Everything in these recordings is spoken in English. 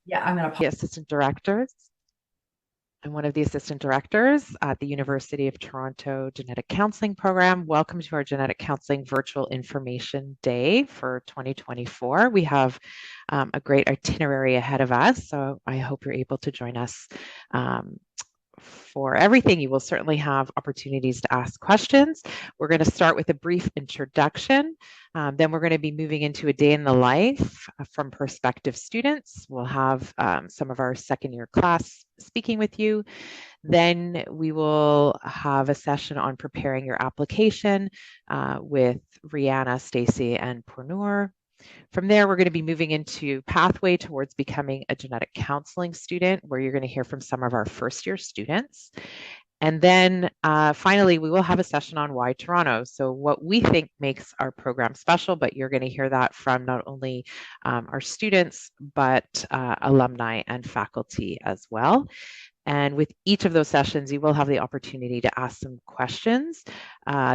Yeah, I'm going to. Assistant directors. I'm one of the assistant directors at the University of Toronto Genetic Counselling Program. Welcome to our Genetic Counselling Virtual Information Day for 2024. We have a great itinerary ahead of us, so I hope you're able to join us um, for everything. You will certainly have opportunities to ask questions. We're going to start with a brief introduction. Then we're going to be moving into a day in the life from prospective students. We'll have some of our second year class speaking with you. Then we will have a session on preparing your application with Rihanna, Stacy, and Purnur. From there, we're going to be moving into pathway towards becoming a genetic counseling student, where you're going to hear from some of our first year students. And then finally, we will have a session on why Toronto. So what we think makes our program special, but you're going to hear that from not only our students, but alumni and faculty as well. And with each of those sessions, you will have the opportunity to ask some questions.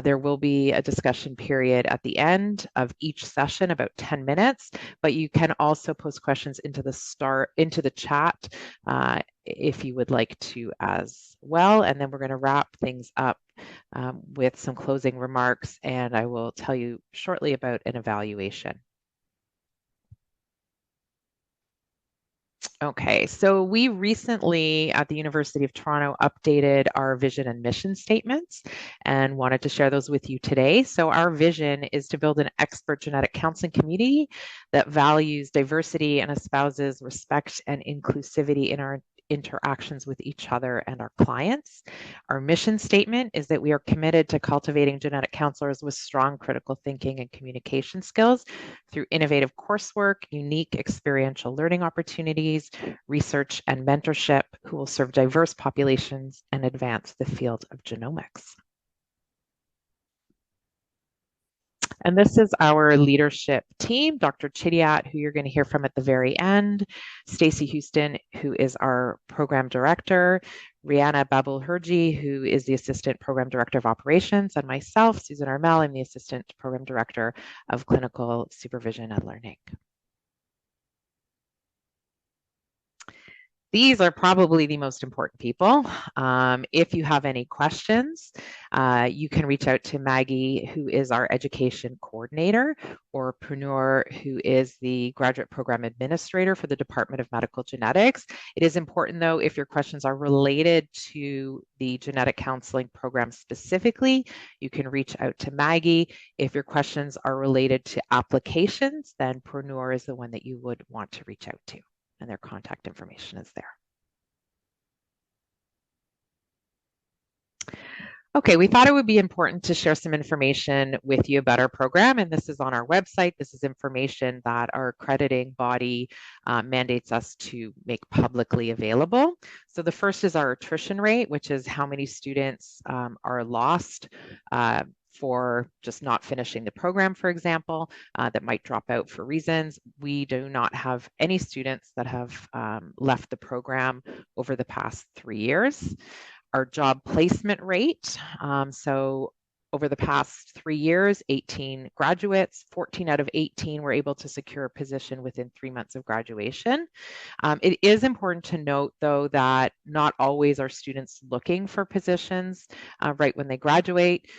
There will be a discussion period at the end of each session, about 10 minutes, but you can also post questions into the chat if you would like to as well. And then we're going to wrap things up with some closing remarks, and I will tell you shortly about an evaluation. Okay, so we recently at the University of Toronto updated our vision and mission statements and wanted to share those with you today. So, our vision is to build an expert genetic counseling community that values diversity and espouses respect and inclusivity in our interactions with each other and our clients. Our mission statement is that we are committed to cultivating genetic counselors with strong critical thinking and communication skills through innovative coursework, unique experiential learning opportunities, research, and mentorship who will serve diverse populations and advance the field of genomics. And this is our leadership team, Dr. Chidiat, who you're going to hear from at the very end, Stacy Houston, who is our program director, Rihanna Babul-Herji, who is the Assistant Program Director of Operations, and myself, Susan Armel, I'm the Assistant Program Director of Clinical Supervision and Learning. These are probably the most important people. If you have any questions, you can reach out to Maggie, who is our education coordinator, or Purnur, who is the graduate program administrator for the Department of Medical Genetics. It is important, though, if your questions are related to the genetic counseling program specifically, you can reach out to Maggie. If your questions are related to applications, then Purnur is the one that you would want to reach out to, and their contact information is there. Okay, we thought it would be important to share some information with you about our program, and this is on our website. This is information that our accrediting body mandates us to make publicly available. So the first is our attrition rate, which is how many students are lost for just not finishing the program, for example, that might drop out for reasons. We do not have any students that have left the program over the past 3 years. Our job placement rate. So over the past 3 years, 18 graduates, 14 out of 18 were able to secure a position within 3 months of graduation. It is important to note, though, that not always are students looking for positions right when they graduate.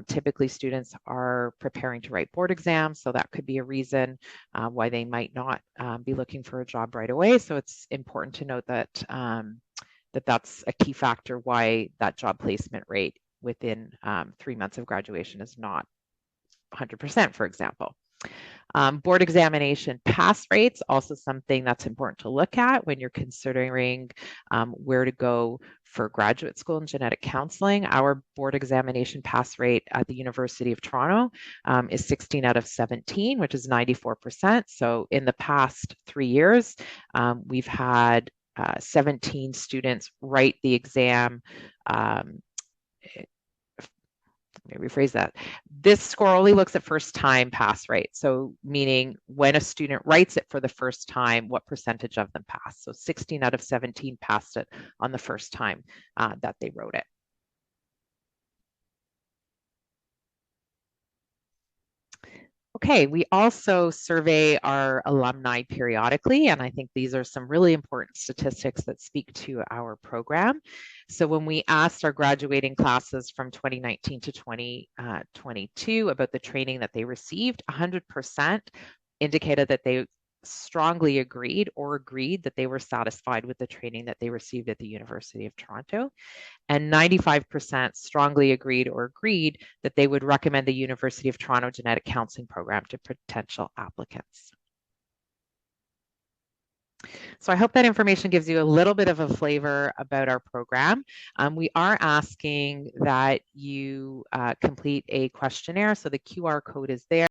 Typically, students are preparing to write board exams, so that could be a reason why they might not be looking for a job right away. So it's important to note that that's a key factor why that job placement rate within 3 months of graduation is not 100%, for example. Board examination pass rates, also something that's important to look at when you're considering where to go for graduate school in genetic counseling. Our board examination pass rate at the University of Toronto is 16 out of 17, which is 94%. So in the past 3 years, we've had 17 students write the exam. Let me rephrase that. This score only looks at first time pass rate. So meaning when a student writes it for the first time, what percentage of them pass? So 16 out of 17 passed it on the first time that they wrote it. Okay, we also survey our alumni periodically, and I think these are some really important statistics that speak to our program. So when we asked our graduating classes from 2019 to 2022 about the training that they received, 100% indicated that they strongly agreed that they were satisfied with the training that they received at the University of Toronto, and 95% strongly agreed that they would recommend the University of Toronto Genetic Counselling Program to potential applicants. So I hope that information gives you a little bit of a flavor about our program. We are asking that you complete a questionnaire. So the QR code is there.